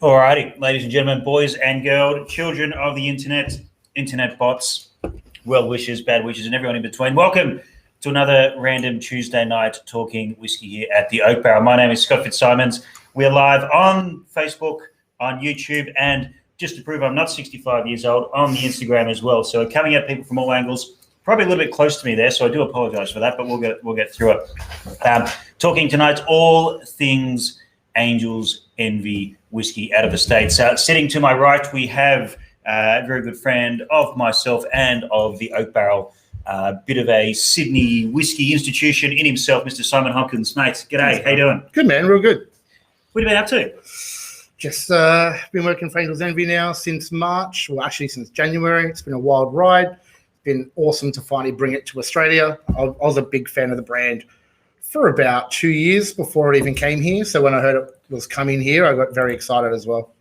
Alrighty, ladies and gentlemen, boys and girls, children of the internet bots, well wishers, bad wishes, and everyone in between. Welcome to another random Tuesday night talking whiskey here at the Oak Barrel. My name is Scott Fitzsimons. We are live on Facebook, on YouTube, and just to prove I'm not 65 years old, on the Instagram as well. So coming at people from all angles, probably a little bit close to me there, so I do apologise for that, but we'll get through it. Talking tonight, all things Angels Envy whiskey out of the States. Sitting to my right, we have a very good friend of myself and of the Oak Barrel, bit of a Sydney whiskey institution in himself, Mr. Simon Hopkins. Mate, g'day. How you doing? Good, man. Real good. What have you been up to? Just been working for Angels Envy now since March, well, actually since January. It's been a wild ride. It's been awesome to finally bring it to Australia. I was a big fan of the brand for about 2 years before it even came here. So when I heard it was coming here, I got very excited as well.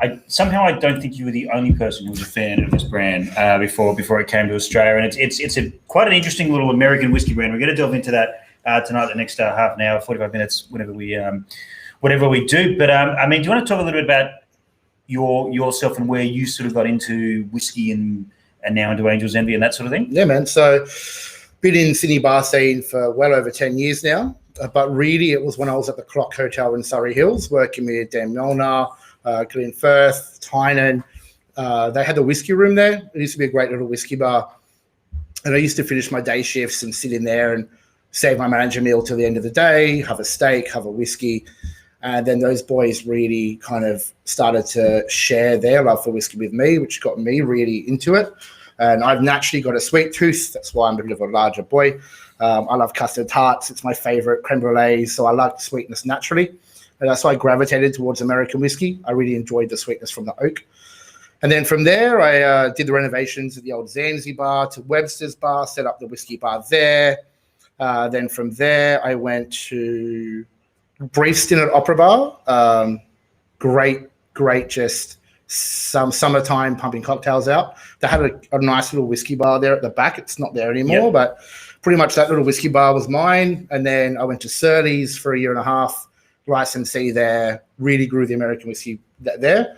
I don't think you were the only person who was a fan of this brand before it came to Australia, and it's quite an interesting little American whiskey brand. We're going to delve into that tonight, the next half an hour, 45 minutes, whatever we do. But do you want to talk a little bit about yourself and where you sort of got into whiskey and now into Angels Envy and that sort of thing? Yeah, man. So been in Sydney bar scene for well over 10 years now, but really it was when I was at the Clock Hotel in Surrey Hills working with Dan Milner, Glenn Firth, Tynan. They had the whiskey room there. It used to be a great little whiskey bar. And I used to finish my day shifts and sit in there and save my manager meal till the end of the day, have a steak, have a whiskey. And then those boys really kind of started to share their love for whiskey with me, which got me really into it. And I've naturally got a sweet tooth. That's why I'm a bit of a larger boy. I love custard tarts. It's my favorite, creme brulee. So I like sweetness naturally. And that's why I gravitated towards American whiskey. I really enjoyed the sweetness from the oak. And then from there, I did the renovations at the old Zanzibar to Webster's Bar, set up the whiskey bar there. Then from there, I went to brief stint at Opera Bar. Great, just some summertime pumping cocktails out. They had a nice little whiskey bar there at the back. It's not there anymore, but pretty much that little whiskey bar was mine. And then I went to Surly's for a year and a half, licensee there, really grew the American whiskey there.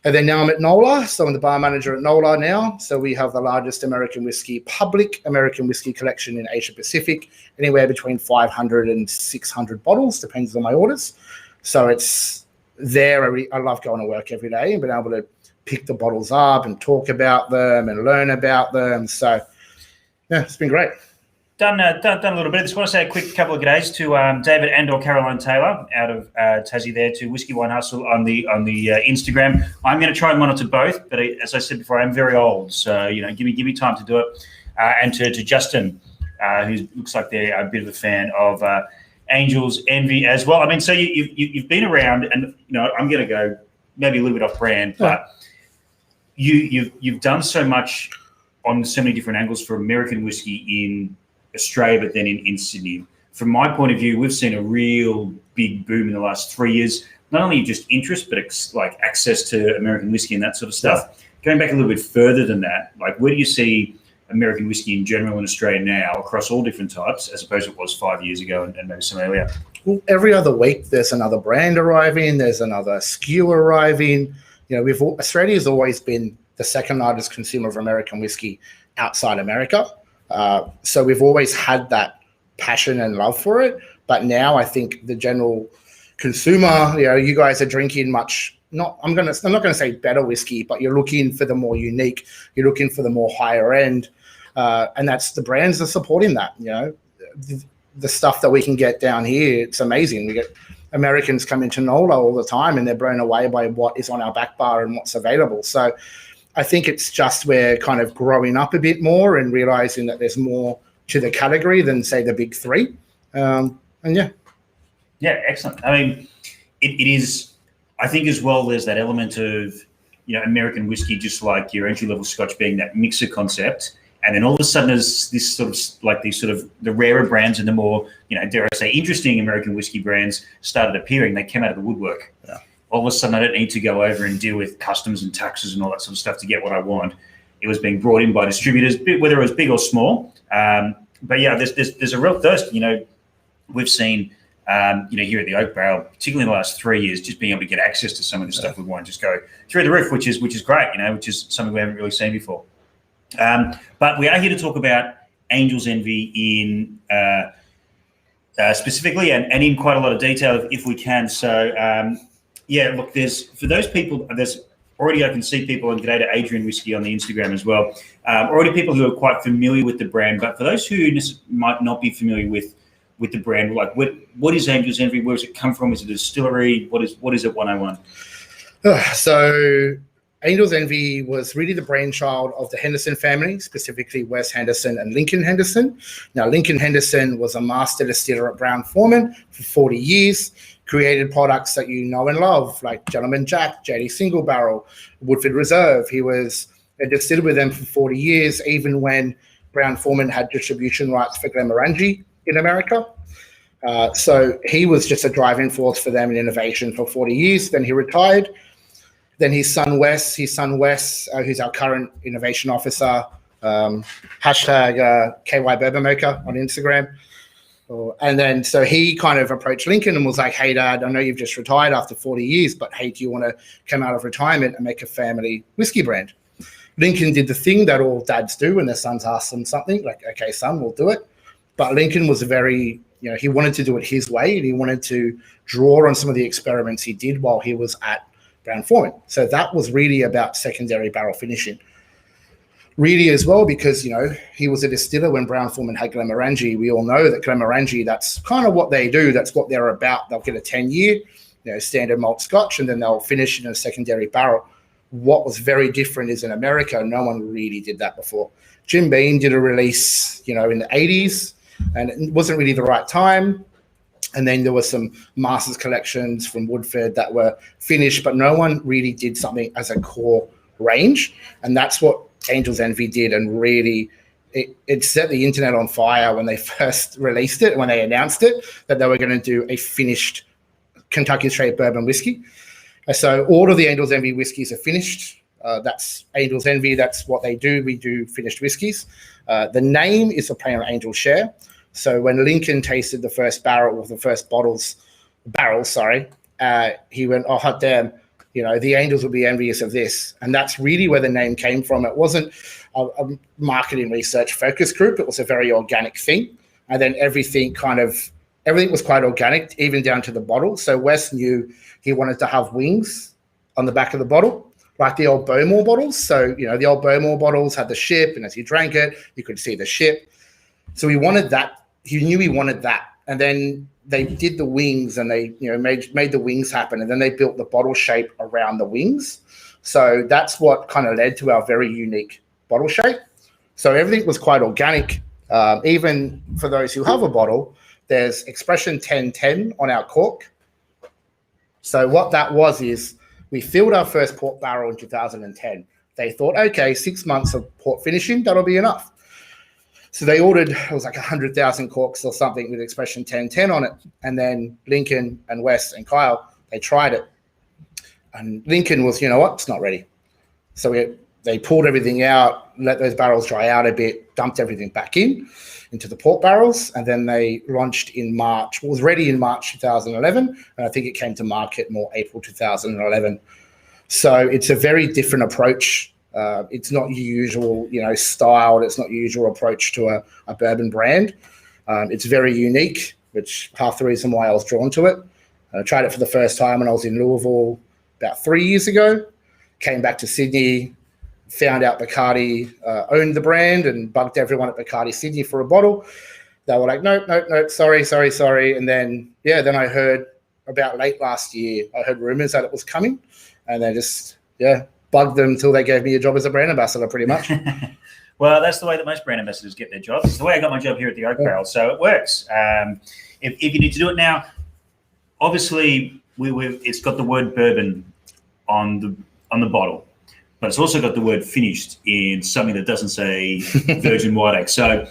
And then now I'm at NOLA, so I'm the bar manager at NOLA now. So we have the largest public American whiskey collection in Asia Pacific, anywhere between 500 and 600 bottles, depends on my orders. So it's there. I love going to work every day and being able to pick the bottles up and talk about them and learn about them. So yeah, it's been great. Done a little bit. I just want to say a quick couple of g'days to David and/or Caroline Taylor out of Tassie there, to Whiskey Wine Hustle on the Instagram. I'm going to try and monitor both, but as I said before, I'm very old, so give me time to do it. And to Justin, who looks like they're a bit of a fan of Angels Envy as well. I mean, so you've been around, and I'm going to go maybe a little bit off brand, but you've done so much on so many different angles for American whiskey in Australia, but then in Sydney. From my point of view, we've seen a real big boom in the last 3 years, not only just interest, but like access to American whiskey and that sort of stuff. Going back a little bit further than that, like where do you see American whiskey in general in Australia now across all different types, as opposed to it was 5 years ago and maybe some earlier? Well, every other week there's another brand arriving, there's another SKU arriving. Australia has always been the second largest consumer of American whiskey outside America. So we've always had that passion and love for it. But now I think the general consumer, you guys are drinking I'm not going to say better whiskey, but you're looking for the more unique, you're looking for the more higher end. And that's the brands are supporting that. The stuff that we can get down here, it's amazing. We get Americans come into NOLA all the time and they're blown away by what is on our back bar and what's available. So I think it's just we're kind of growing up a bit more and realizing that there's more to the category than, say, the big three. Yeah, excellent. I mean, it is. I think as well, there's that element of American whiskey, just like your entry level Scotch, being that mixer concept, and then all of a sudden, as this sort of the rarer brands and the more dare I say interesting American whiskey brands started appearing, they came out of the woodwork. Yeah. All of a sudden, I don't need to go over and deal with customs and taxes and all that sort of stuff to get what I want. It was being brought in by distributors, whether it was big or small. But yeah, there's a real thirst. We've seen here at the Oak Barrel, particularly in the last 3 years, just being able to get access to some of the stuff we want, just go through the roof, which is great, which is something we haven't really seen before. But we are here to talk about Angel's Envy in specifically and in quite a lot of detail if we can. So, look, for those people, there's already, I can see people on G'day to Adrian Whiskey on the Instagram as well. Already people who are quite familiar with the brand, but for those who might not be familiar with the brand, like what is Angel's Envy? Where does it come from? Is it a distillery? What is it 101? So Angel's Envy was really the brainchild of the Henderson family, specifically Wes Henderson and Lincoln Henderson. Now, Lincoln Henderson was a master distiller at Brown-Forman for 40 years, created products that you know and love, like Gentleman Jack, JD Single Barrel, Woodford Reserve. He was a distiller with them for 40 years, even when Brown-Forman had distribution rights for Glenmorangie in America. So he was just a driving force for them in innovation for 40 years. Then he retired. Then his son Wes, who's our current innovation officer, hashtag KY Bourbon Maker on Instagram. And then so he kind of approached Lincoln and was like, hey, Dad, I know you've just retired after 40 years, but hey, do you want to come out of retirement and make a family whiskey brand? Lincoln did the thing that all dads do when their sons ask them something, like, okay, son, we'll do it. But Lincoln was he wanted to do it his way, and he wanted to draw on some of the experiments he did while he was at Brown-Forman. So that was really about secondary barrel finishing. Really as well, because, he was a distiller when Brown-Forman had Glenmorangie. We all know that Glenmorangie, that's kind of what they do. That's what they're about. They'll get a 10-year, standard malt scotch, and then they'll finish in a secondary barrel. What was very different is in America, no one really did that before. Jim Beam did a release, in the 80s, and it wasn't really the right time. And then there were some Masters collections from Woodford that were finished, but no one really did something as a core range. And that's what Angel's Envy did. And really, it set the internet on fire when they first released it, when they announced it, that they were going to do a finished Kentucky Straight Bourbon whiskey. So all of the Angel's Envy whiskeys are finished. That's Angel's Envy. That's what they do. We do finished whiskeys. The name is a play on Angel's Share. So when Lincoln tasted the first barrel, he went, oh, hot damn, the Angels will be envious of this. And that's really where the name came from. It wasn't a marketing research focus group. It was a very organic thing. And then everything was quite organic, even down to the bottle. So Wes knew he wanted to have wings on the back of the bottle, like the old Bowmore bottles. So, the old Bowmore bottles had the ship, and as you drank it, you could see the ship. So he wanted that. He knew he wanted that. And then they did the wings, and they, made the wings happen. And then they built the bottle shape around the wings. So that's what kind of led to our very unique bottle shape. So everything was quite organic. Even for those who have a bottle, there's expression 1010 on our cork. So what that was is we filled our first port barrel in 2010. They thought, okay, 6 months of port finishing, that'll be enough. So they ordered, it was like 100,000 corks or something with expression 1010 on it. And then Lincoln and Wes and Kyle, they tried it. And Lincoln was, it's not ready. So they pulled everything out, let those barrels dry out a bit, dumped everything back into the port barrels. And then they launched in March. It was ready in March 2011. And I think it came to market more April 2011. So it's a very different approach. It's not your usual, style. It's not your usual approach to a bourbon brand. It's very unique, which half the reason why I was drawn to it. I tried it for the first time when I was in Louisville about 3 years ago. Came back to Sydney, found out Bacardi owned the brand, and bugged everyone at Bacardi Sydney for a bottle. They were like, nope, sorry. And then I heard about late last year, I heard rumors that it was coming, and they just, bugged them until they gave me a job as a brand ambassador, pretty much. Well, that's the way that most brand ambassadors get their jobs. It's the way I got my job here at the Oak Barrel, so it works. If you need to do it now, obviously it's got the word bourbon on the bottle, but it's also got the word finished in something that doesn't say virgin white egg. So,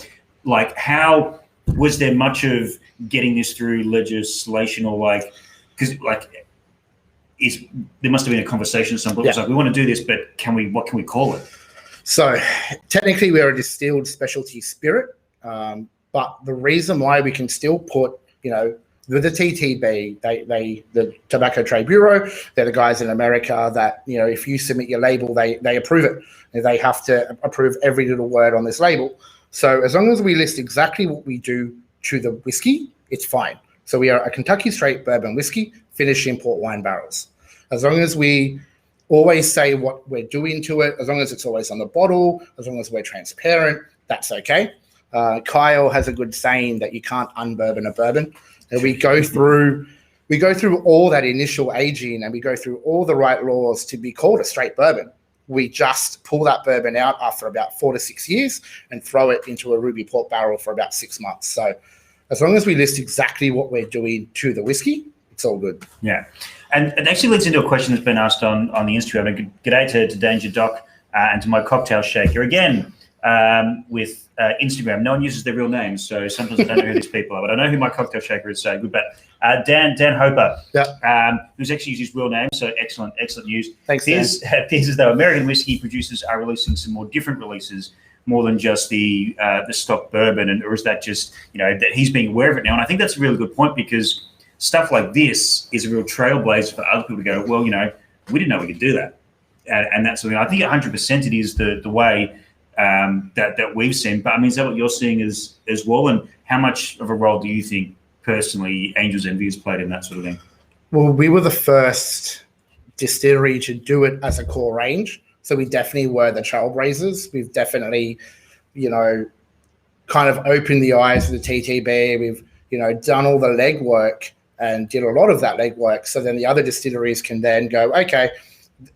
how was there much of getting this through legislation, or because there must have been a conversation at some point. It was like, we want to do this, but what can we call it? So technically we're a distilled specialty spirit, but the reason why we can still put, With the TTB, the Tobacco Trade Bureau, they're the guys in America that, if you submit your label, they approve it. And they have to approve every little word on this label. So as long as we list exactly what we do to the whiskey, it's fine. So we are a Kentucky straight bourbon whiskey, finished in port wine barrels. As long as we always say what we're doing to it, as long as it's always on the bottle, as long as we're transparent, that's okay. Kyle has a good saying that you can't unbourbon a bourbon. And we go through all that initial aging, and we go through all the right laws to be called a straight bourbon. We just pull that bourbon out after about 4 to 6 years and throw it into a ruby port barrel for about 6 months. So as long as we list exactly what we're doing to the whiskey, it's all good. Yeah. And it actually leads into a question that's been asked on the Instagram. And g'day to Danger Doc and to my cocktail shaker. Again, with Instagram, no one uses their real names, so sometimes I don't know who these people are, but I know who my cocktail shaker is, so good. But Dan Hoper, who's actually used his real name, so excellent news. Thanks, Dan. Appears as though American whiskey producers are releasing some more different releases, more than just the stock bourbon, or is that just, that he's being aware of it now? And I think that's a really good point, because stuff like this is a real trailblazer for other people to go, well, we didn't know we could do that. And that's something, I think 100% it is the way that we've seen. But I mean, is that what you're seeing as well? And how much of a role do you think personally Angel's Envy has played in that sort of thing? Well, we were the first distillery to do it as a core range. So we definitely were the trailblazers. We've definitely, kind of opened the eyes of the TTB. We've, done all the legwork and did a lot of that legwork. So then the other distilleries can then go, okay,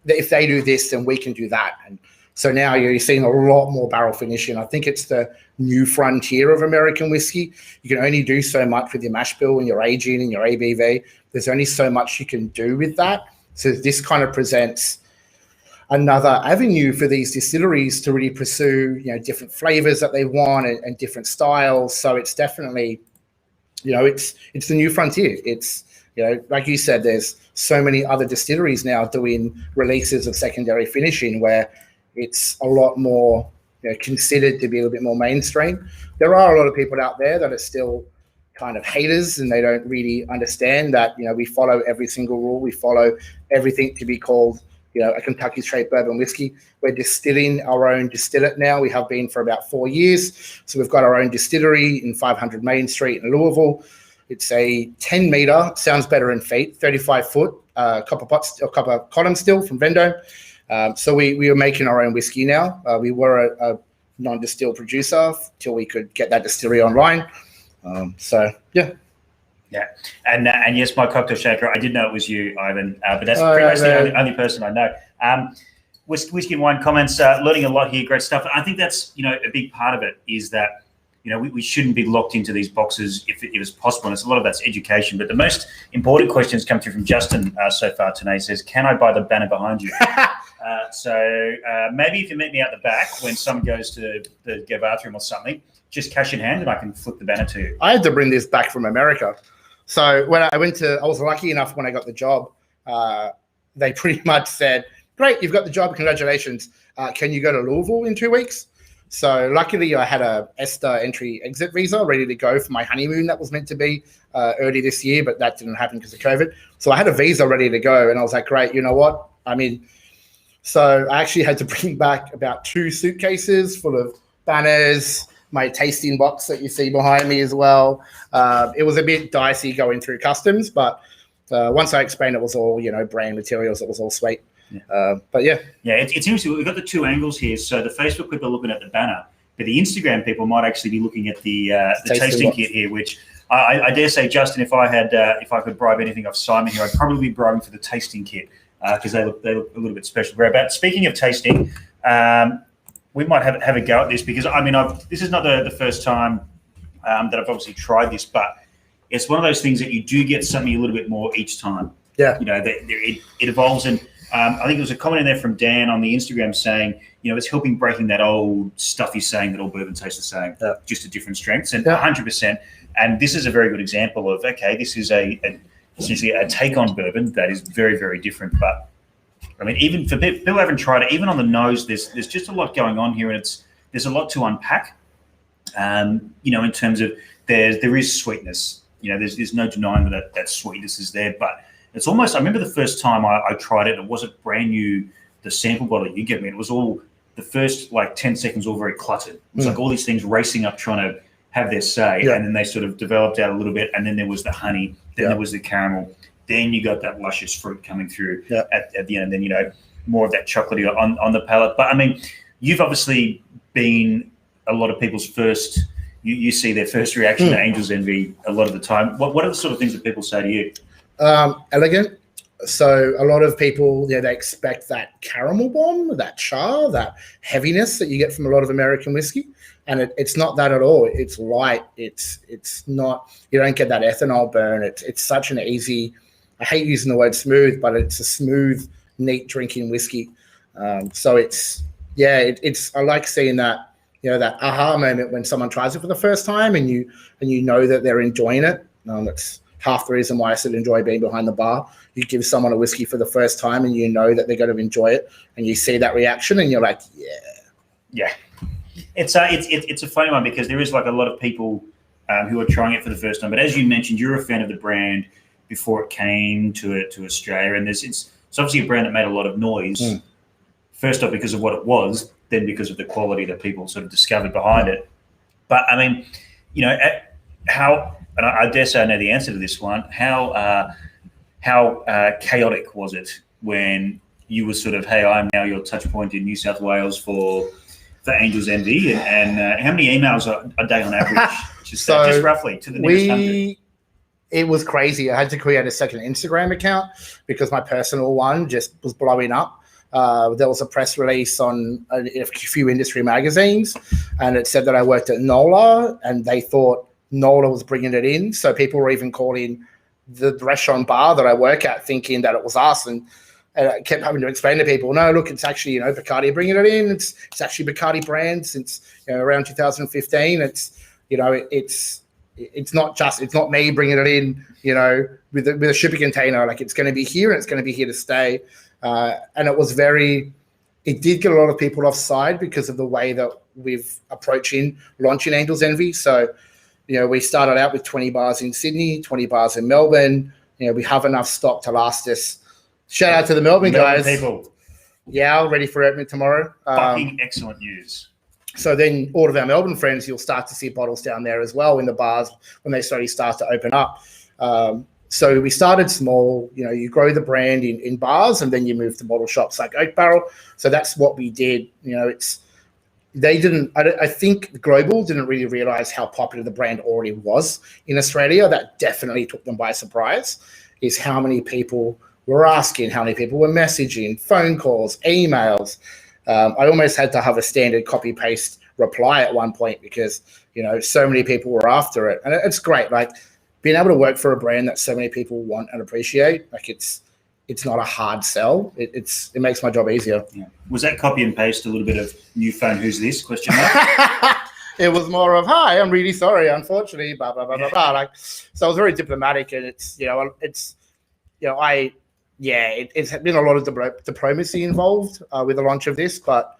if they do this, then we can do that. And so now you're seeing a lot more barrel finishing. I think it's the new frontier of American whiskey. You can only do so much with your mash bill and your aging and your ABV. There's only so much you can do with that. So this kind of presents another avenue for these distilleries to really pursue, different flavors that they want and different styles. So it's definitely, it's the new frontier. It's, like you said, there's so many other distilleries now doing releases of secondary finishing where it's a lot more considered to be a little bit more mainstream. There are a lot of people out there that are still kind of haters, and they don't really understand that, we follow every single rule. We follow everything to be called, a Kentucky straight bourbon whiskey. We're distilling our own distillate now. We have been for about 4 years. So we've got our own distillery in 500 Main Street in Louisville. It's a 10 meter, sounds better in feet, 35 foot copper column still from Vendome. So we are making our own whiskey now. We were a non-distilled producer till we could get that distillery online. Yeah, and yes, my cocktail shaker. I did know it was you, Ivan, but that's pretty much the only person I know. Whiskey and Wine comments, learning a lot here, great stuff. And I think that's a big part of it is that we shouldn't be locked into these boxes if it was possible. And it's a lot of that's education. But the most important questions come through from Justin so far today. He says, "Can I buy the banner behind you?" So maybe if you meet me out the back when someone goes to the bathroom or something, just cash in hand and I can flip the banner to you. I had to bring this back from America. So when I was lucky enough when I got the job, they pretty much said, "Great, you've got the job, congratulations. Can you go to Louisville in 2 weeks?" So luckily I had a ESTA entry exit visa ready to go for my honeymoon that was meant to be early this year, but that didn't happen because of COVID. So I had a visa ready to go and I was like, great, you know what? So I actually had to bring back about 2 suitcases full of banners, my tasting box that you see behind me as well. It was a bit dicey going through customs, but once I explained it was all, brand materials, it was all sweet. Yeah. It's interesting. We've got the 2 angles here. So the Facebook people are looking at the banner, but the Instagram people might actually be looking at the tasting kit here, which I dare say, Justin, if I could bribe anything off Simon here, I'd probably be bribing for the tasting kit because they look a little bit special. But speaking of tasting, we might have a go at this because this is not the first time that I've obviously tried this, but it's one of those things that you do get something a little bit more each time. Yeah, it evolves and. I think there was a comment in there from Dan on the Instagram saying, it's helping breaking that old stuffy saying that all bourbon tastes the same, just at different strengths, and 100%. And this is a very good example of, okay, this is essentially a take on bourbon that is very, very different. But even for people who haven't tried it, even on the nose, there's just a lot going on here, and there's a lot to unpack. In terms of there is sweetness. there's no denying that sweetness is there. But it's almost, I remember the first time I tried it, it wasn't brand new, the sample bottle you gave me. It was all, the first 10 seconds, all very cluttered. It was like all these things racing up trying to have their say. And then they sort of developed out a little bit. And then there was the honey, then there was the caramel. Then you got that luscious fruit coming through at the end. And then, more of that chocolatey on the palate. But I mean, you've obviously been a lot of people's first, you see their first reaction to Angel's Envy a lot of the time. What are the sort of things that people say to you? Elegant. So a lot of people, they expect that caramel bomb, that char, that heaviness that you get from a lot of American whiskey. And it's not that at all. It's light. It's not, you don't get that ethanol burn. It's such an easy, I hate using the word smooth, but it's a smooth, neat drinking whiskey. So it's I like seeing that, that aha moment when someone tries it for the first time and you know that they're enjoying it. That's half the reason why I still enjoy being behind the bar. You give someone a whiskey for the first time and you know that they're going to enjoy it, and you see that reaction and you're like, yeah. It's a funny one because there is a lot of people who are trying it for the first time. But as you mentioned, you're a fan of the brand before it came to Australia, and it's obviously a brand that made a lot of noise. First off, because of what it was, then because of the quality that people sort of discovered behind it. But I mean, how, and I dare say I know the answer to this one, how chaotic was it when you were sort of, hey, I'm now your touch point in New South Wales for Angel's Envy, and how many emails a day on average? Just roughly to the nearest 100. It was crazy. I had to create a second Instagram account because my personal one just was blowing up. There was a press release on a few industry magazines, and it said that I worked at NOLA, and they thought NOLA was bringing it in. So people were even calling the restaurant bar that I work at thinking that it was us. And I kept having to explain to people, no, look, it's actually, Bacardi bringing it in. It's actually Bacardi brand since around 2015. It's not me bringing it in, with a shipping container. It's going to be here and it's going to be here to stay. And it did get a lot of people offside because of the way that we've launching Angel's Envy. So, we started out with 20 bars in Sydney, 20 bars in Melbourne. We have enough stock to last us. Shout out to the Melbourne guys. People. Yeah, ready for opening tomorrow. Fucking excellent news. So then all of our Melbourne friends, you'll start to see bottles down there as well in the bars when they slowly start to open up. So we started small, you grow the brand in bars and then you move to bottle shops like Oak Barrel. So that's what we did. I think Global didn't really realize how popular the brand already was in Australia. That definitely took them by surprise, is how many people were asking, how many people were messaging, phone calls, emails. I almost had to have a standard copy-paste reply at one point because, so many people were after it. And it's great. Being able to work for a brand that so many people want and appreciate, it's not a hard sell. It makes my job easier. Yeah. Was that copy and paste a little bit of new phone, who's this question mark? It was more of, hi, I'm really sorry, unfortunately, blah, blah, blah, blah, blah. So I was very diplomatic, and it's been a lot of diplomacy involved with the launch of this, but,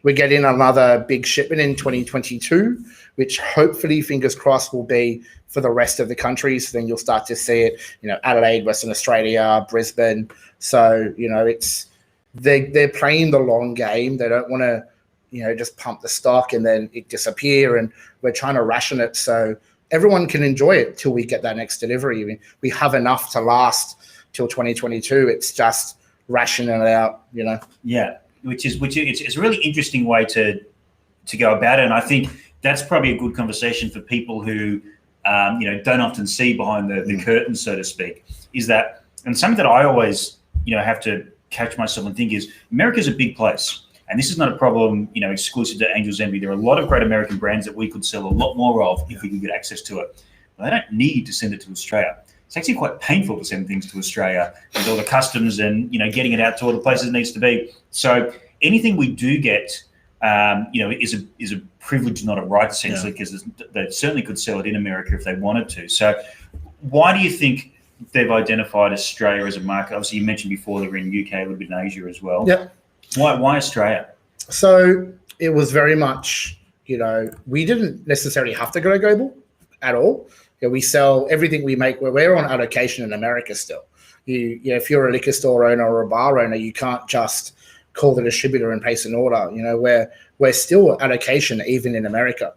we're getting another big shipment in 2022, which hopefully, fingers crossed, will be for the rest of the country. So then you'll start to see it, Adelaide, Western Australia, Brisbane. So, they're playing the long game. They don't want to, just pump the stock and then it disappear. And we're trying to ration it so everyone can enjoy it till we get that next delivery. I mean, we have enough to last till 2022. It's just rationing it out, Yeah. Which is it's a really interesting way to go about it, and I think that's probably a good conversation for people who don't often see behind the curtain, so to speak. Is that, and something that I always have to catch myself and think is, America's a big place, and this is not a problem exclusive to Angel's Envy. There are a lot of great American brands that we could sell a lot more of if we could get access to it. But they don't need to send it to Australia. It's actually quite painful to send things to Australia with all the customs and getting it out to all the places it needs to be. So anything we do get, is a privilege, not a right, essentially, because they certainly could sell it in America if they wanted to. So why do you think they've identified Australia as a market? Obviously, you mentioned before they were in the UK, a little bit in Asia as well. Yeah. Why Australia? So it was very much, we didn't necessarily have to go global at all. we sell everything we make. We're on allocation in America still. If you're a liquor store owner or a bar owner, you can't just call the distributor and place an order. We're still allocation even in America.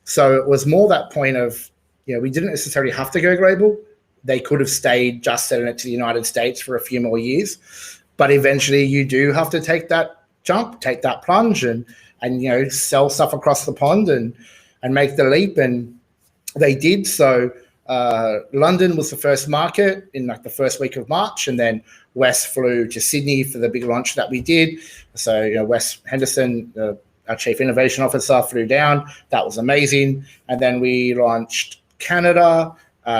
So it was more that point of, we didn't necessarily have to go global. They could have stayed just selling it to the United States for a few more years. But eventually you do have to take that jump, take that plunge and sell stuff across the pond and make the leap. And they did. So London was the first market in like the first week of March, and then Wes flew to Sydney for the big launch that we did. So Wes Henderson, our Chief Innovation Officer, flew down. That was amazing. And then we launched Canada,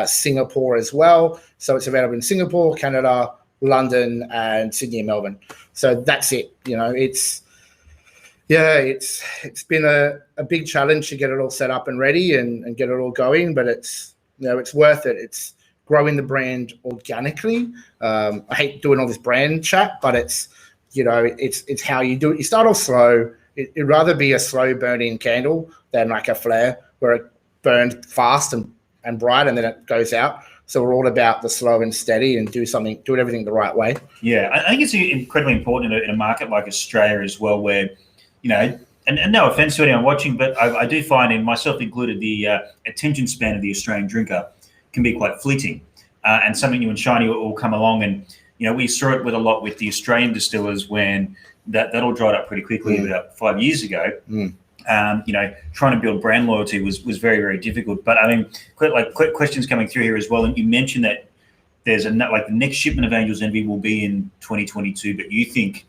Singapore as well. So it's available in Singapore, Canada, London, and Sydney and Melbourne. So that's it. It's been a big challenge to get it all set up and ready and get it all going, but it's worth it. It's growing the brand organically. I hate doing all this brand chat, but it's how you do it. You start off slow. It'd rather be a slow burning candle than like a flare where it burned fast and bright and then it goes out. So we're all about the slow and steady and do everything the right way. Yeah, I think it's incredibly important in a market like Australia as well, where, and no offense to anyone watching, but I do find, and myself included, the attention span of the Australian drinker can be quite fleeting. And something new and shiny will come along. And, we saw it with a lot with the Australian distillers when that all dried up pretty quickly about 5 years ago. Trying to build brand loyalty was very, very difficult. But I mean, quick questions coming through here as well. And you mentioned that there's the next shipment of Angel's Envy will be in 2022, but you think,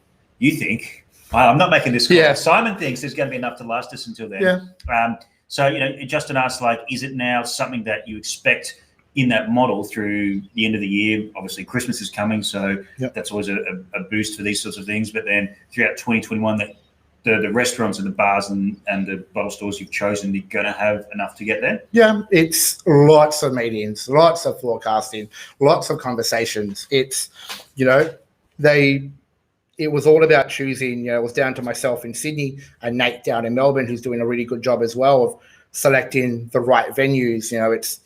I'm not making this call. Yeah. Simon thinks there's going to be enough to last us until then. Yeah. So, Justin asked, is it now something that you expect in that model through the end of the year? Obviously, Christmas is coming, so that's always a boost for these sorts of things. But then throughout 2021, that the restaurants and the bars and the bottle stores you've chosen, you're going to have enough to get there? Yeah, it's lots of meetings, lots of forecasting, lots of conversations. It's, it was all about choosing, it was down to myself in Sydney and Nate down in Melbourne, who's doing a really good job as well of selecting the right venues. It's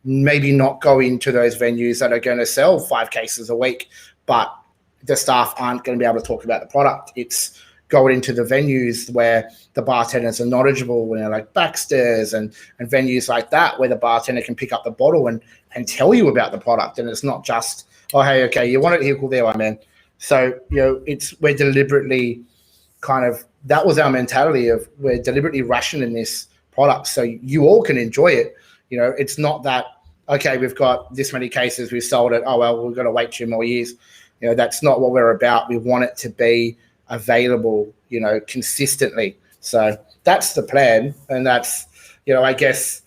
maybe not going to those venues that are going to sell 5 cases a week, but the staff aren't going to be able to talk about the product. It's going into the venues where the bartenders are knowledgeable, like Baxter's and venues like that, where the bartender can pick up the bottle and tell you about the product. And it's not just, oh, hey, okay, you want it here, cool, there, my man. So, we're deliberately that was our mentality of we're deliberately rationing this product so you all can enjoy it. It's not that, okay, we've got this many cases, we've sold it, oh, well, we've got to wait 2 more years. That's not what we're about. We want it to be available, consistently. So that's the plan. And that's, I guess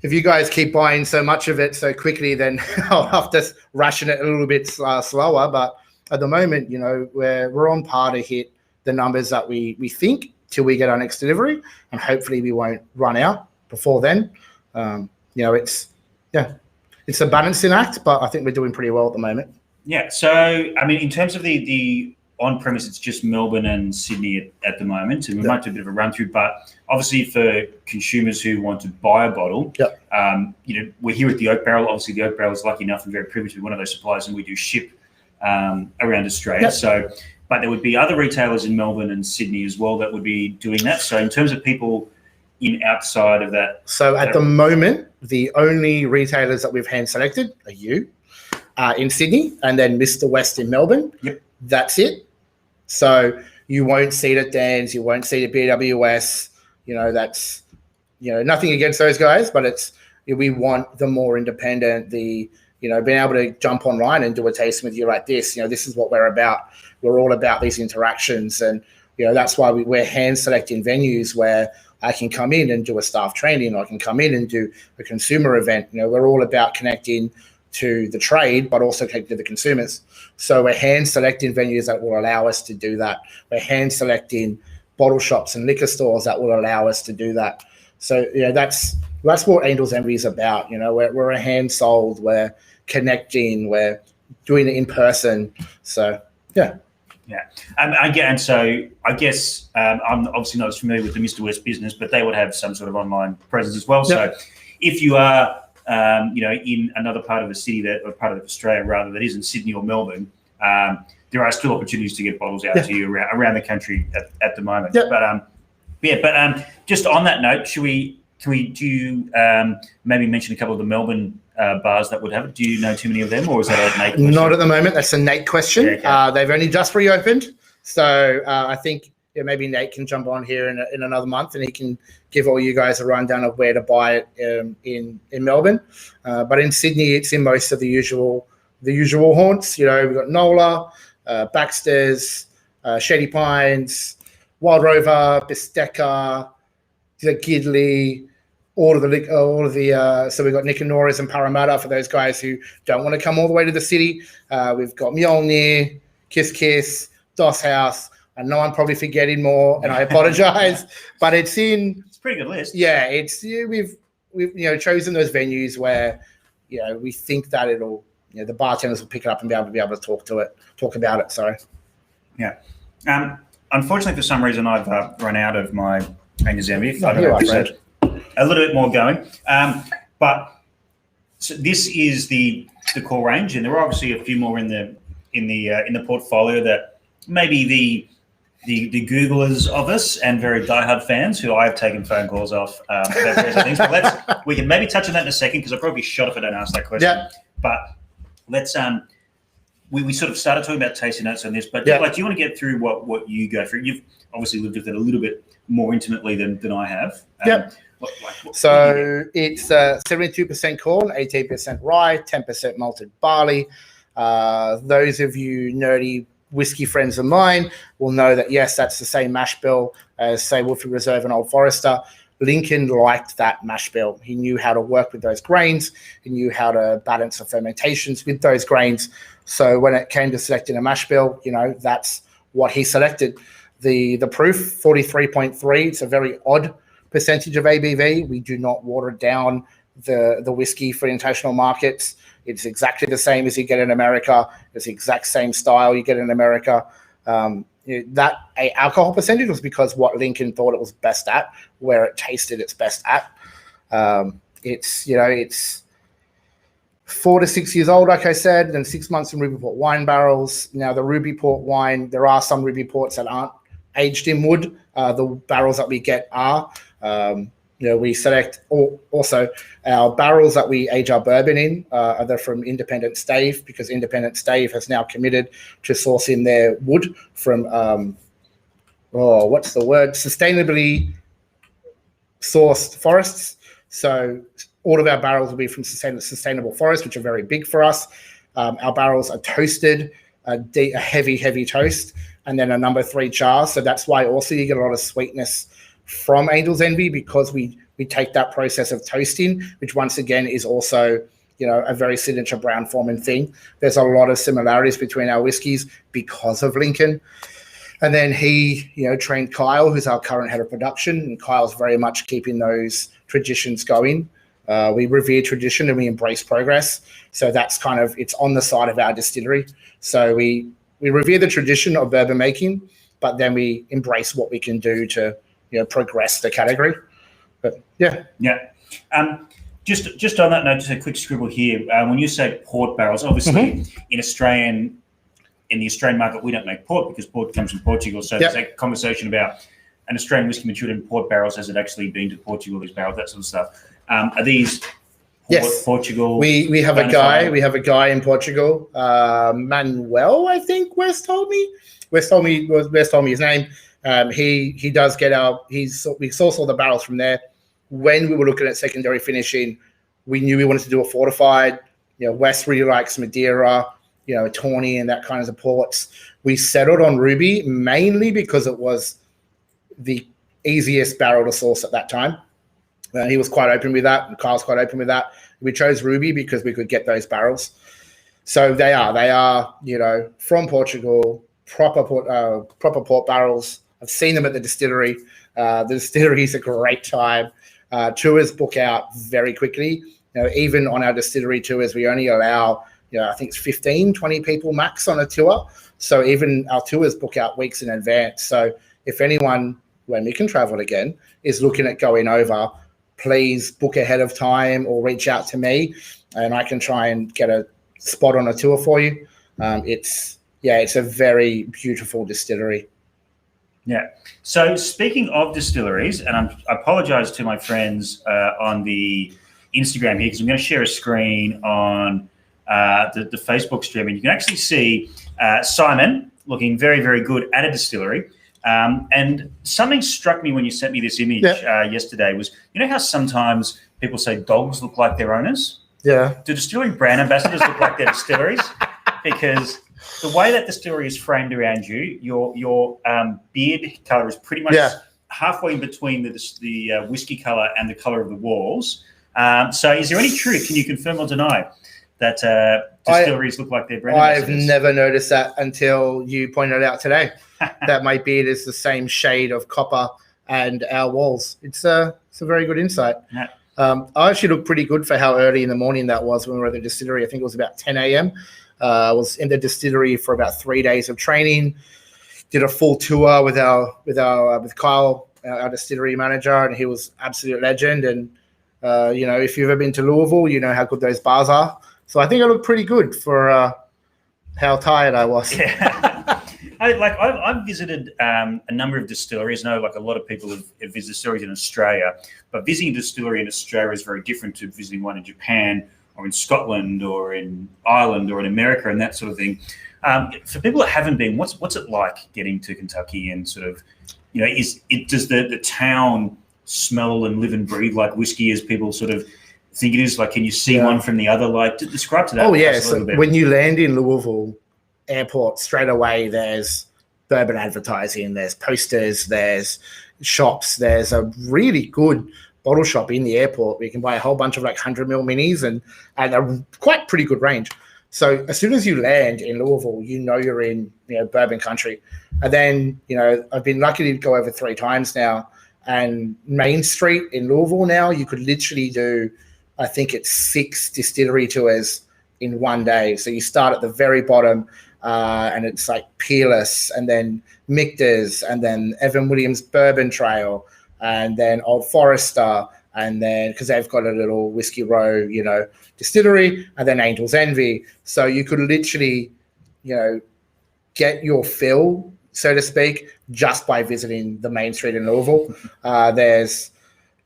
if you guys keep buying so much of it so quickly, then I'll have to ration it a little bit slower. But at the moment, we're on par to hit the numbers that we think till we get our next delivery, and hopefully we won't run out before then. It's a balancing act, but I think we're doing pretty well at the moment. Yeah. So, I mean, in terms of the on-premise, it's just Melbourne and Sydney at the moment, and we might do a bit of a run-through, but obviously for consumers who want to buy a bottle, we're here at the Oak Barrel. Obviously, the Oak Barrel is lucky enough and very privileged to be one of those suppliers, and we do ship around Australia. So, but there would be other retailers in Melbourne and Sydney as well that would be doing that. So in terms of people outside of that. So at the moment, the only retailers that we've hand selected are you in Sydney and then Mr. West in Melbourne. Yep. That's it. So you won't see it at Dan's, you won't see it at BWS. That's, nothing against those guys, but we want the more independent, being able to jump online and do a tasting with you like this. This is what we're about. We're all about these interactions. And, that's why we're hand selecting venues where I can come in and do a staff training, or I can come in and do a consumer event. We're all about connecting to the trade, but also connecting to the consumers. So we're hand selecting venues that will allow us to do that. We're hand selecting bottle shops and liquor stores that will allow us to do that. So, that's what Angel's Envy is about. We're a hand sold, we're connecting, we're doing it in person. So, yeah. Yeah. I guess I'm obviously not as familiar with the Mr. West business, but they would have some sort of online presence as well. Yep. So if you are in another part of the city or part of Australia rather that isn't Sydney or Melbourne, there are still opportunities to get bottles out to you around the country at the moment. But just on that note, do you maybe mention a couple of the Melbourne bars that would have it? Do you know too many of them, or is that a Nate question? Not at the moment. That's a Nate question. Yeah, okay. They've only just reopened, so I think maybe Nate can jump on here in another month, and he can give all you guys a rundown of where to buy it in Melbourne. But in Sydney, it's in most of the usual haunts. We've got Nola, Baxter's, Shady Pines, Wild Rover, Bisteca, Gidley, all of the so we've got Nick and Nora's and Parramatta for those guys who don't want to come all the way to the city. We've got Mjolnir, Kiss, Doss House. I know I'm probably forgetting more, and I apologize, but it's a pretty good list. Yeah, we've chosen those venues where we think that it'll the bartenders will pick it up and be able to talk about it. Sorry. Yeah. Unfortunately, for some reason, I've run out of my Angus Envy. I don't know if there's a little bit more going, but so this is the core range, and there are obviously a few more in the portfolio that maybe the Googlers of us and very diehard fans who I've taken phone calls off about various things. But we can maybe touch on that in a second because I'll probably be shot if I don't ask that question. Yeah. But let's we sort of started talking about tasting notes on this, but do you want to get through what you go through? You've obviously lived with it a little bit more intimately than I have. So it's 72% corn, 18% rye, 10% malted barley. Those of you nerdy whiskey friends of mine will know that, yes, that's the same mash bill as, say, Woodford Reserve and Old Forester. Lincoln liked that mash bill. He knew how to work with those grains. He knew how to balance the fermentations with those grains. So when it came to selecting a mash bill, that's what he selected. The proof, 43.3, it's a very odd percentage of ABV. We do not water down the whiskey for international markets. It's exactly the same as you get in America. It's the exact same style you get in America. That alcohol percentage was because what Lincoln thought it was best at, where it tasted its best at. It's 4 to 6 years old, like I said, and 6 months in Ruby Port wine barrels. Now, the Ruby Port wine, there are some Ruby Ports that aren't aged in wood. The barrels that we get are. We select also our barrels that we age our bourbon in are from Independent Stave, because Independent Stave has now committed to sourcing their wood from sustainably sourced forests. So all of our barrels will be from sustainable forests, which are very big for us. Our barrels are toasted, a heavy toast, and then a number 3 char. So that's why also you get a lot of sweetness from Angel's Envy, because we take that process of toasting, which once again is also a very signature brown forming thing. There's a lot of similarities between our whiskies because of Lincoln. And then he trained Kyle, who's our current head of production, and Kyle's very much keeping those traditions going. We revere tradition and we embrace progress. So that's it's on the side of our distillery. So we revere the tradition of bourbon making, but then we embrace what we can do to progress the category. But yeah. Just on that note, just a quick scribble here. When you say port barrels, obviously in the Australian market, we don't make port because port comes from Portugal. So there's a conversation about an Australian whiskey matured in port barrels. Has it actually been to Portugal? These barrels, that sort of stuff. Are these Portugal? We have a guy. We have a guy in Portugal, Manuel. I think Wes told me his name. He does get we source all the barrels from there. When we were looking at secondary finishing, we knew we wanted to do a fortified. Wes really likes Madeira, Tawny and that kind of ports. We settled on Ruby mainly because it was the easiest barrel to source at that time. He was quite open with that, and Kyle's quite open with that. We chose Ruby because we could get those barrels. So they are from Portugal, proper port barrels. I've seen them at the distillery. The distillery is a great time. Tours book out very quickly. Even on our distillery tours, we only allow, I think it's 15, 20 people max on a tour. So even our tours book out weeks in advance. So if anyone, when we can travel again, is looking at going over, please book ahead of time or reach out to me, and I can try and get a spot on a tour for you. It's a very beautiful distillery. Yeah. So speaking of distilleries, and I apologize to my friends on the Instagram here, because I'm going to share a screen on the Facebook stream, and you can actually see Simon looking very, very good at a distillery. And something struck me when you sent me this image yesterday was, you know how sometimes people say dogs look like their owners? Yeah. Do distillery brand ambassadors look like their distilleries? Because the way that distillery is framed around you, your beard color is pretty much halfway in between the whiskey color and the color of the walls. So is there any truth? Can you confirm or deny that distilleries look like their brand ambassadors? I've never noticed that until you pointed it out today, that my beard is the same shade of copper and our walls. It's a very good insight. Yeah. I actually look pretty good for how early in the morning that was when we were at the distillery. I think it was about 10 a.m. I was in the distillery for about 3 days of training, did a full tour with Kyle, our distillery manager, and he was absolute legend. And, if you've ever been to Louisville, you know how good those bars are. So I think I look pretty good for how tired I was. Yeah. I've visited a number of distilleries. I know a lot of people have visited distilleries in Australia, but visiting a distillery in Australia is very different to visiting one in Japan or in Scotland or in Ireland or in America and that sort of thing. For people that haven't been, what's it like getting to Kentucky and sort of, does the town smell and live and breathe like whiskey as people sort of think it is? Like, can you see one from the other? Like, describe to that. Oh, yeah. So when you land in Louisville Airport, straight away there's bourbon advertising, there's posters, there's shops, there's a really good bottle shop in the airport where you can buy a whole bunch of 100 ml minis and a quite pretty good range. So as soon as you land in Louisville, you're in bourbon country. And then I've been lucky to go over 3 times now, and Main Street in Louisville now, you could literally do, I think it's 6 distillery tours in one day. So you start at the very bottom, and it's like Peerless, and then Michter's, and then Evan Williams Bourbon Trail, and then Old Forester, and then because they've got a little Whiskey Row, distillery, and then Angel's Envy. So you could literally, get your fill, so to speak, just by visiting the Main Street in Louisville. There's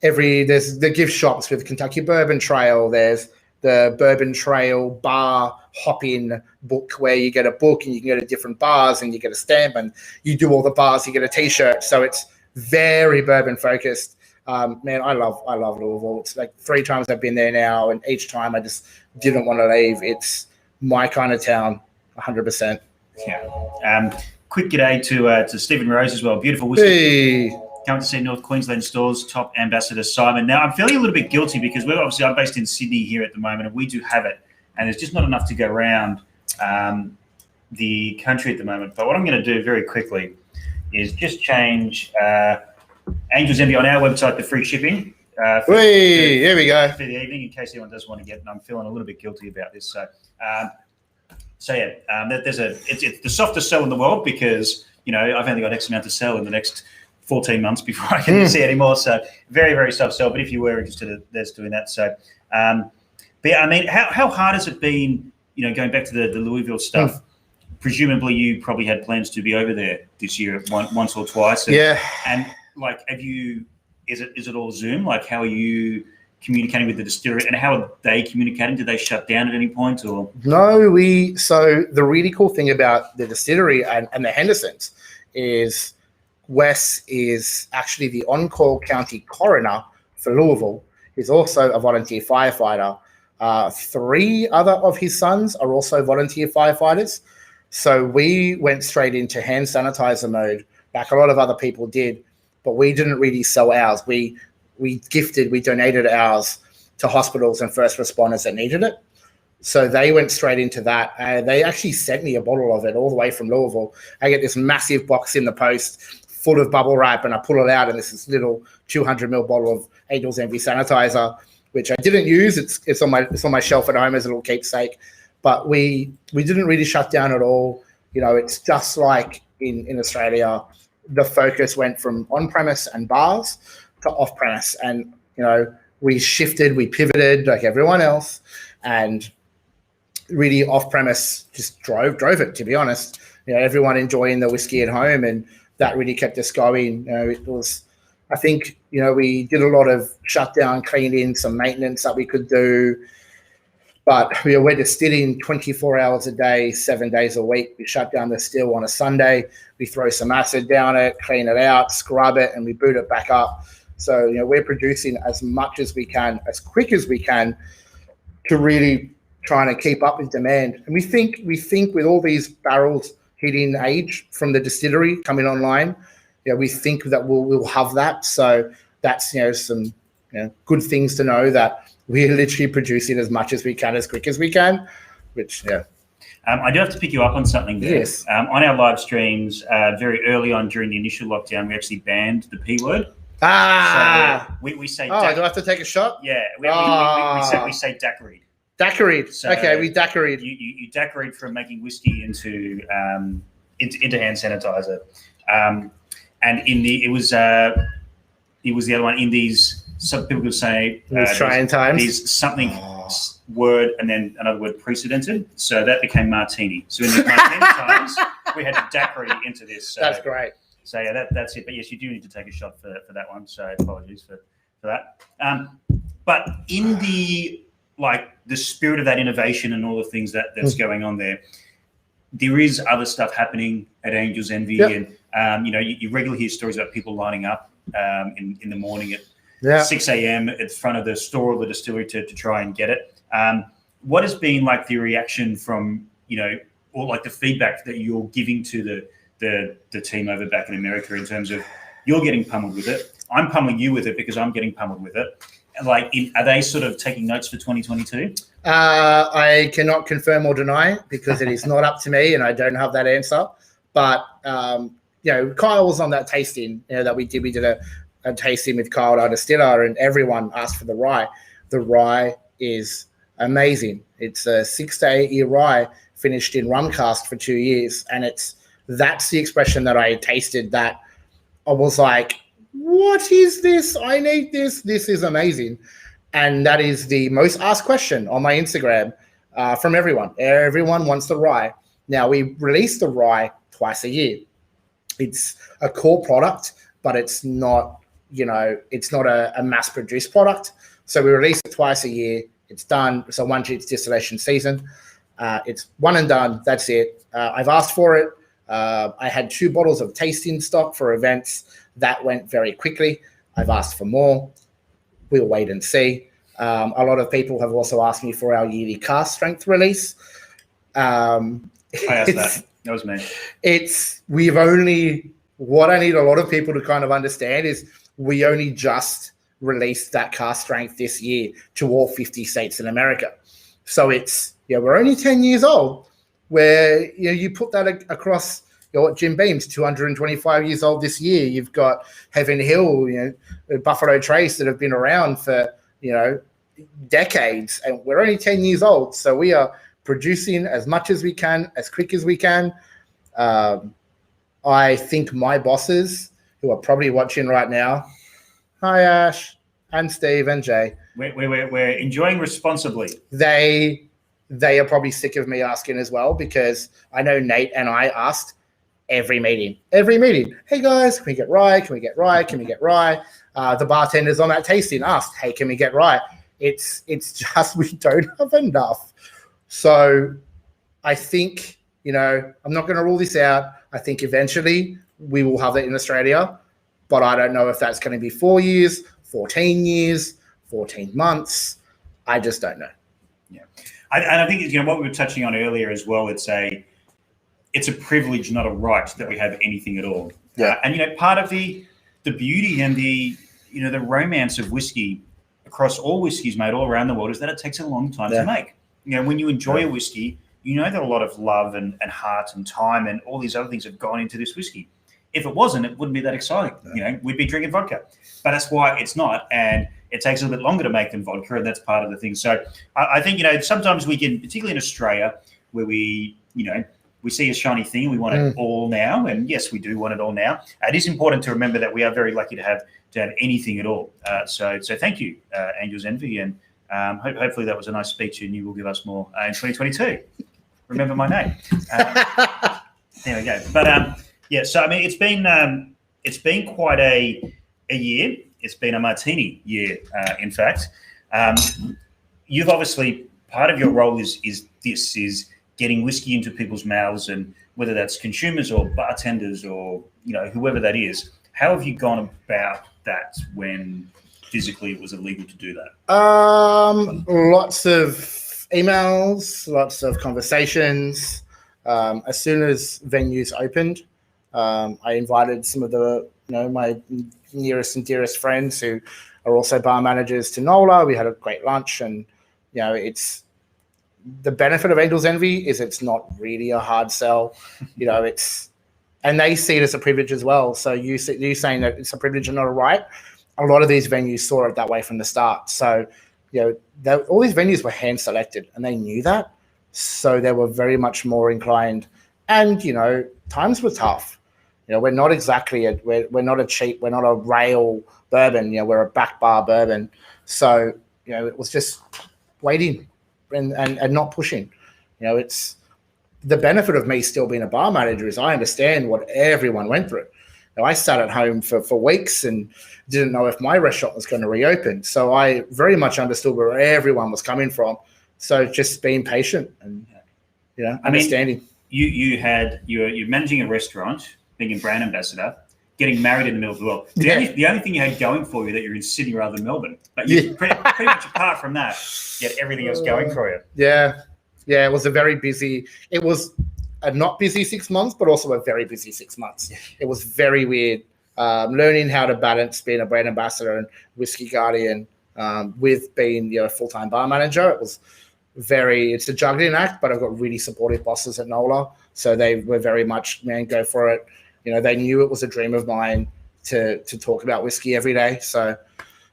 the gift shops with Kentucky Bourbon Trail. There's the Bourbon Trail bar hop-in book where you get a book and you can go to different bars and you get a stamp, and you do all the bars, you get a T-shirt. So it's very bourbon focused. Man, I love Louisville. It's 3 times I've been there now, and each time I just didn't want to leave. It's my kind of town, 100%. Yeah. Quick g'day to Stephen Rose as well. Beautiful whiskey. Hey. Coming to see North Queensland Stores top ambassador Simon. Now, I'm feeling a little bit guilty because I'm based in Sydney here at the moment, and we do have it, and there's just not enough to go around the country at the moment. But what I'm going to do very quickly is just change Angel's Envy on our website, the free shipping. Here we go. For the evening, in case anyone does want to get it, and I'm feeling a little bit guilty about this. It's the softest sell in the world because, I've only got X amount to sell in the next 14 months before I can see anymore. So very, very soft sell. But if you were interested, there's doing that. So, but yeah, I mean, how hard has it been, going back to the Louisville stuff? Presumably you probably had plans to be over there this year once or twice. And is it all Zoom? Like, how are you communicating with the distillery, and how are they communicating? Did they shut down at any point, or? No, so the really cool thing about the distillery and the Hendersons is Wes is actually the on-call county coroner for Louisville. He's also a volunteer firefighter. 3 other of his sons are also volunteer firefighters. So we went straight into hand sanitizer mode, like a lot of other people did, but we didn't really sell ours. We donated ours to hospitals and first responders that needed it. So they went straight into that. They actually sent me a bottle of it all the way from Louisville. I get this massive box in the post full of bubble wrap, and I pull it out, and there's this little 200 ml bottle of Angel's Envy sanitizer, which I didn't use. It's on my shelf at home as a little keepsake. But we didn't really shut down at all. It's just like in Australia, the focus went from on-premise and bars to off-premise. And, we shifted, we pivoted like everyone else, and really off-premise just drove it, to be honest. Everyone enjoying the whiskey at home, and that really kept us going. It was, I think, we did a lot of shutdown, cleaning, some maintenance that we could do, but we're distilling 24 hours a day, 7 days a week. We shut down the still on a Sunday. We throw some acid down it, clean it out, scrub it, and we boot it back up. So, we're producing as much as we can, as quick as we can, to really trying to keep up with demand. And we think with all these barrels hitting age from the distillery coming online, we think that we'll have that. So that's some good things to know, that we're literally producing as much as we can, as quick as we can, which, I do have to pick you up on something there. Yes. On our live streams, very early on during the initial lockdown, we actually banned the P word. So we say... do I have to take a shot? Yeah. We say daiquiried. Daiquiried. So okay, we daiquiried. You daiquiried from making whiskey into hand sanitizer. And it was the other one in these... Some people could say trying times. There's something word and then another word precedented, so that became martini. So in these martini times, we had to daiquiri into this. So, that's great. So that's it. But yes, you do need to take a shot for that one. So apologies for that. But in the spirit of that innovation and all the things that's going on there is other stuff happening at Angel's Envy, yep. And you regularly hear stories about people lining up in the morning at 6 a.m. at the front of the store or the distillery to try and get it. What has been the reaction from, or the feedback that you're giving to the team over back in America in terms of you're getting pummeled with it, I'm pummeling you with it because I'm getting pummeled with it. Are they sort of taking notes for 2022? I cannot confirm or deny because it is not up to me and I don't have that answer. But, Kyle was on that tasting that we did. We did a tasting with Kyle, our distiller, and everyone asked for the rye. The rye is amazing. It's a 6 to 8 year rye finished in rum cask for 2 years. And that's the expression that I tasted, that I was like, what is this? I need this. This is amazing. And that is the most asked question on my Instagram from everyone. Everyone wants the rye. Now, we release the rye twice a year. It's a core product, but it's not, it's not a mass-produced product. So we release it twice a year. It's done. So once it's distillation season, it's one and done. That's it. I've asked for it. I had 2 bottles of tasting stock for events. That went very quickly. I've asked for more. We'll wait and see. A lot of people have also asked me for our yearly cask strength release. I asked that. That was me. What I need a lot of people to kind of understand is we only just released that cask strength this year to all 50 states in America. So we're only 10 years old, where you put that across Jim Beam's 225 years old this year. You've got Heaven Hill, Buffalo Trace that have been around for, decades, and we're only 10 years old. So we are producing as much as we can, as quick as we can. I think my bosses, who are probably watching right now, hi Ash and Steve and Jay, we're enjoying responsibly. They are probably sick of me asking as well, because I know Nate and I asked every meeting. Hey guys, can we get rye? Can we get rye? Can we get rye? The bartenders on that tasting asked, hey, can we get rye? It's just we don't have enough. So I think, I'm not going to rule this out. I think eventually we will have it in Australia, but I don't know if that's going to be 4 years, 14 years, 14 months. I just don't know. Yeah. I think, what we were touching on earlier as well, it's a privilege, not a right, that we have anything at all. Yeah. And, part of the beauty and the romance of whiskey across all whiskeys made all around the world is that it takes a long time to make. When you enjoy a whiskey, that a lot of love and heart and time and all these other things have gone into this whiskey. If it wasn't, it wouldn't be that exciting. No. We'd be drinking vodka. But that's why it's not. And it takes a little bit longer to make than vodka, and that's part of the thing. So I think, sometimes we can, particularly in Australia, where we, we see a shiny thing, we want it all now, and yes, we do want it all now. It is important to remember that we are very lucky to have anything at all. So thank you, Angels Envy, and hopefully that was a nice speech, and you will give us more in 2022. Remember my name. There we go. But yeah, so I mean, it's been quite a year. It's been a martini year, in fact. You've obviously, part of your role is getting whiskey into people's mouths, and whether that's consumers or bartenders or whoever that is. How have you gone about that when physically it was illegal to do that? Lots of emails, lots of conversations. As soon as venues opened, I invited some of my nearest and dearest friends who are also bar managers to NOLA. We had a great lunch, and it's the benefit of Angels Envy is it's not really a hard sell. And they see it as a privilege as well. So you saying that it's a privilege and not a right. A lot of these venues saw it that way from the start. So all these venues were hand selected, and they knew that. So they were very much more inclined. And times were tough. We're not exactly we're not a rail bourbon. We're a back bar bourbon. So it was just waiting and not pushing. It's the benefit of me still being a bar manager is I understand what everyone went through. I sat at home for weeks and didn't know if my restaurant was going to reopen. So I very much understood where everyone was coming from. So just being patient and understanding. You're managing a restaurant, being a brand ambassador, getting married in the middle of the world. The only thing you had going for you that you're in Sydney rather than Melbourne. But you pretty much apart from that, you had everything else going for you. Yeah. Yeah, it was a very busy. It was a not busy 6 months, but also a very busy 6 months. It was very weird. Learning how to balance being a brand ambassador and whiskey guardian with being a full-time bar manager. It's a juggling act, but I've got really supportive bosses at NOLA. So they were very much, man, go for it. They knew it was a dream of mine to talk about whiskey every day. So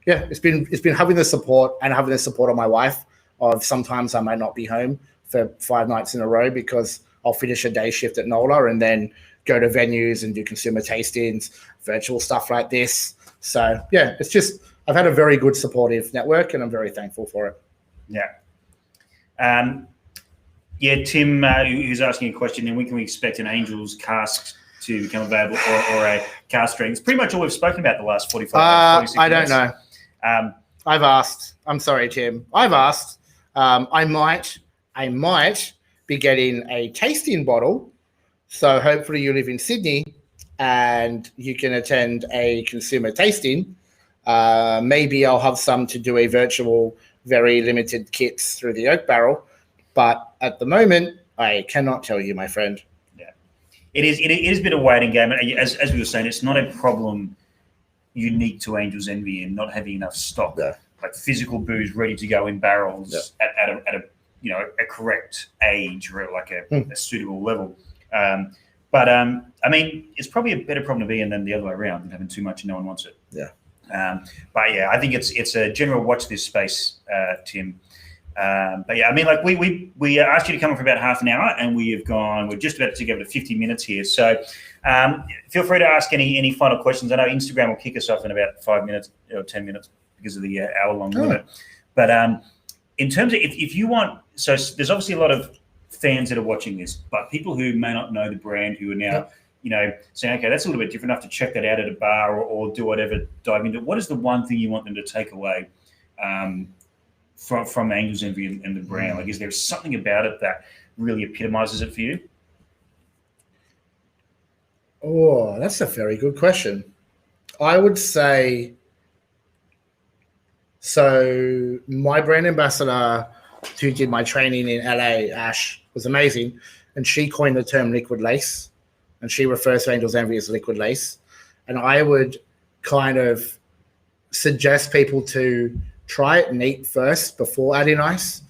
yeah, it's been having the support and having the support of my wife of sometimes I might not be home for 5 nights in a row because I'll finish a day shift at NOLA and then go to venues and do consumer tastings, virtual stuff like this. So yeah, it's just, I've had a very good supportive network and I'm very thankful for it. Yeah. Tim, who's asking a question, then when can we expect an Angels Casks to become available or a cask drink? It's pretty much all we've spoken about the last 46 minutes. I don't know. I've asked. I'm sorry, Tim. I've asked. I might be getting a tasting bottle. So hopefully you live in Sydney and you can attend a consumer tasting. Maybe I'll have some to do a virtual, very limited kits through the Oak Barrel. But at the moment, I cannot tell you, my friend. Yeah, it is a bit of a waiting game. As we were saying, it's not a problem unique to Angels Envy and not having enough stock. Yeah. Like physical booze ready to go in barrels at a correct age or like a suitable level. But I mean, it's probably a better problem to be in than the other way around, than having too much and no one wants it. Yeah. But yeah, I think it's a general watch this space, Tim. But yeah, I mean, like we asked you to come on for about half an hour, and we're just about to go over to 50 minutes here. So feel free to ask any final questions. I know Instagram will kick us off in about 5 minutes or 10 minutes because of the hour-long limit. But in terms of if you want, so there's obviously a lot of fans that are watching this, but people who may not know the brand who are now, saying, okay, that's a little bit different, enough to check that out at a bar or do whatever, dive into it. What is the one thing you want them to take away from Angels Envy and the brand? Like, is there something about it that really epitomizes it for you? Oh, that's a very good question. I would say, so my brand ambassador who did my training in LA, Ash, was amazing. And she coined the term liquid lace. And she refers to Angels Envy as liquid lace. And I would kind of suggest people to try it neat first before adding ice.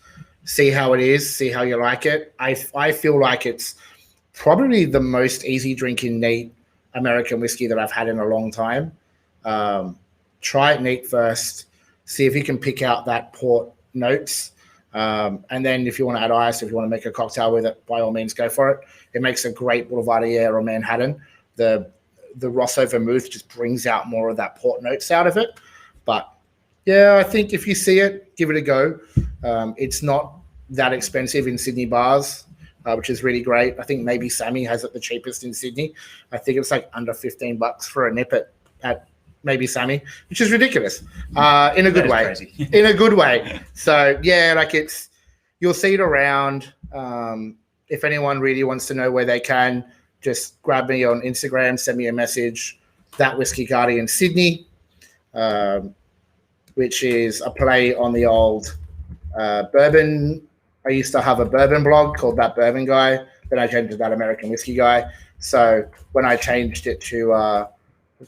See how it is, see how you like it. I feel like it's probably the most easy drinking neat American whiskey that I've had in a long time. Try it neat first. See if you can pick out that port notes. And then if you want to add ice, if you want to make a cocktail with it, by all means, go for it. It makes a great Boulevardier or Manhattan. The Rosso Vermouth just brings out more of that port notes out of it. But yeah, I think if you see it, give it a go. It's not that expensive in Sydney bars, which is really great. I think maybe Sammy has it the cheapest in Sydney. I think it's like under $15 for a nip at maybe Sammy, which is ridiculous in a good way. In a good way. So yeah, like you'll see it around. If anyone really wants to know where they can, just grab me on Instagram, send me a message. That Whiskey Guardian Sydney, which is a play on the old bourbon. I used to have a bourbon blog called That Bourbon Guy. Then I changed to That American Whiskey Guy. So when I changed it to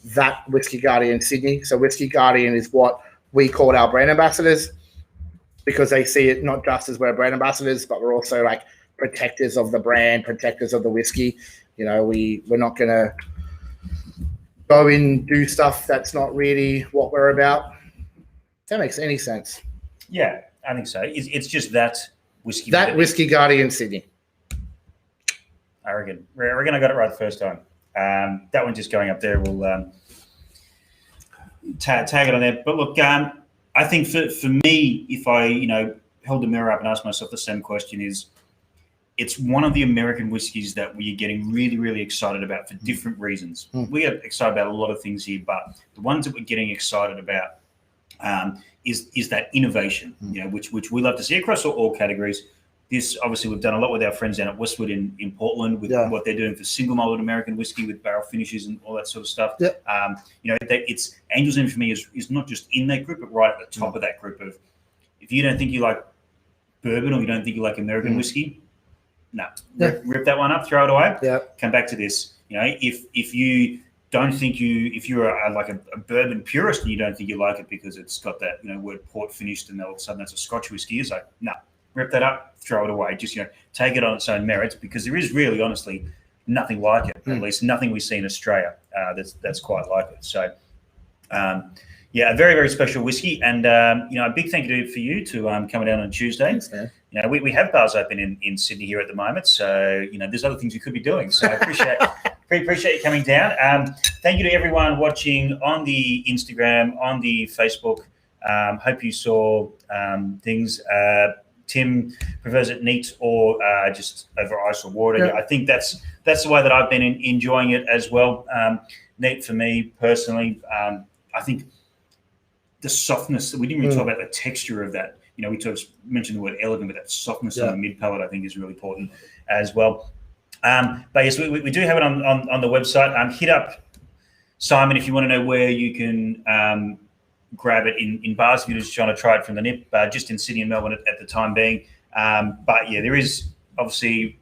That Whiskey Guardian Sydney, so Whiskey Guardian is what we call our brand ambassadors, because they see it not just as we're brand ambassadors, but we're also like protectors of the brand, protectors of the whiskey. You know, we're not going to go and do stuff that's not really what we're about. If that makes any sense. Yeah, I think so. It's just that whiskey. That Whiskey Guardian Sydney. I reckon I got it right the first time. That one just going up there, we'll tag it on there. But look, I think for me, if I held the mirror up and asked myself the same question, it's one of the American whiskies that we are getting really, really excited about for different reasons. We get excited about a lot of things here, but the ones that we're getting excited about is that innovation, which we love to see across all categories. This, obviously, we've done a lot with our friends down at Westwood in Portland with what they're doing for single malted American whiskey with barrel finishes and all that sort of stuff. It's Angel's Envy for me is not just in that group, but right at the top of that group of, if you don't think you like bourbon or you don't think you like American whiskey, no, rip that one up, throw it away. Come back to this. If you don't think if you're a bourbon purist and you don't think you like it because it's got that word port finished and all of a sudden that's a Scotch whiskey, it's like, no, rip that up, throw it away. Just take it on its own merits, because there is really honestly nothing like it. At least nothing we see in Australia that's quite like it. So a very, very special whiskey, and a big thank you for you to coming down on Tuesday. Thanks, man. We have bars open in Sydney here at the moment, so there's other things you could be doing. So I appreciate you coming down. Thank you to everyone watching on the Instagram, on the Facebook. Hope you saw things. Tim prefers it neat or just over ice or water. I think that's the way that I've been enjoying it as well. Neat for me personally. I think the softness, we didn't really talk about the texture of that. We mentioned the word elegant, but that softness on the mid palate I think is really important as well. But yes, we do have it on the website. Hit up Simon if you want to know where you can grab it in bars if you're just trying to try it from the nip, just in Sydney and Melbourne at the time being. But yeah, there is obviously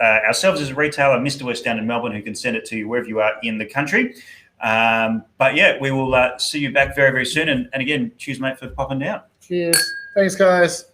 ourselves as a retailer, Mr. West down in Melbourne, who can send it to you wherever you are in the country. But yeah, we will see you back very, very soon. And again, cheers, mate, for popping down. Cheers. Thanks, guys.